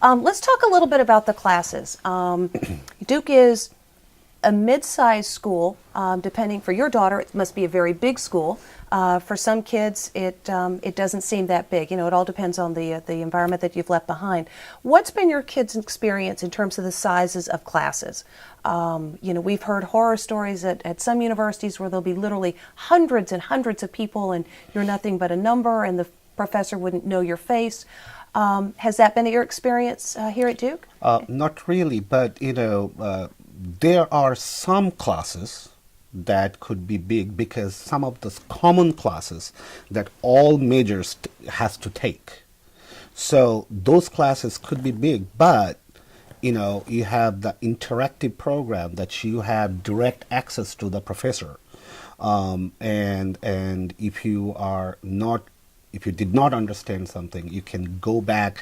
Let's talk a little bit about the classes. Duke is a mid-sized school. Depending for your daughter, it must be a very big school. For some kids, it doesn't seem that big. You know, it all depends on the environment that you've left behind. What's been your kids' experience in terms of the sizes of classes? You know, we've heard horror stories at some universities where there'll be literally hundreds and hundreds of people, and you're nothing but a number, and the professor wouldn't know your face. Has that been your experience here at Duke? Not really, but you know, there are some classes that could be big because some of the common classes that all majors has to take. So those classes could be big, but you know, you have the interactive program that you have direct access to the professor, and if you are not, if you did not understand something, you can go back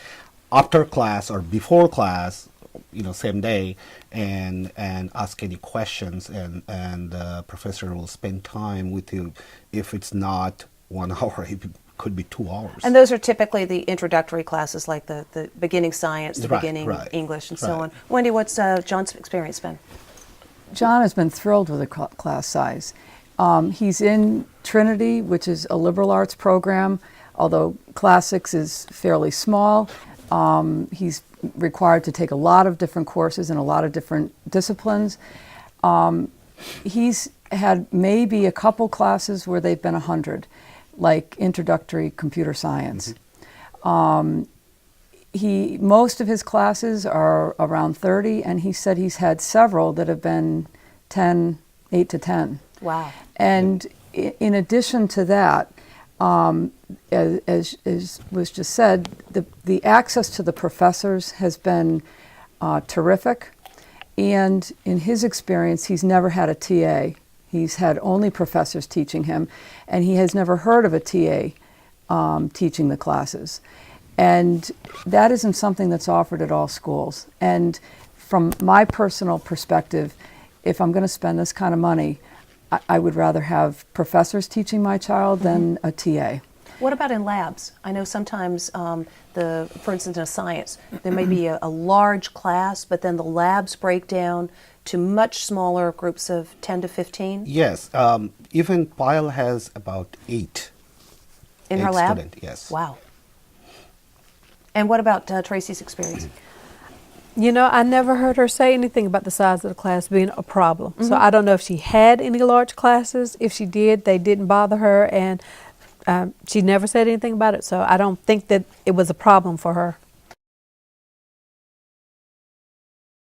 after class or before class, you know, same day, and ask any questions, and the professor will spend time with you. If it's not 1 hour, it could be 2 hours. And those are typically the introductory classes, like the beginning science, the Right, beginning right, English, and so right. on. Wendy, what's John's experience been? John has been thrilled with the class size. He's in Trinity, which is a liberal arts program, although classics is fairly small. He's required to take a lot of different courses in a lot of different disciplines. He's had maybe a couple classes where they've been 100, like introductory computer science. Most of his classes are around 30, and he said he's had several that have been 8 to 10. Wow. And in addition to that, as was just said, the access to the professors has been terrific. And in his experience, he's never had a TA. He's had only professors teaching him, and he has never heard of a TA teaching the classes. And that isn't something that's offered at all schools. And from my personal perspective, if I'm going to spend this kind of money, I would rather have professors teaching my child than a TA. What about in labs? I know sometimes, for instance, in science, there may be a large class, but then the labs break down to much smaller groups of 10 to 15? Yes, even Pyle has about 8. In her lab? Student, yes. Wow. And what about Tracy's experience? You know, I never heard her say anything about the size of the class being a problem. So I don't know if she had any large classes. If she did, they didn't bother her, and she never said anything about it. So I don't think that it was a problem for her.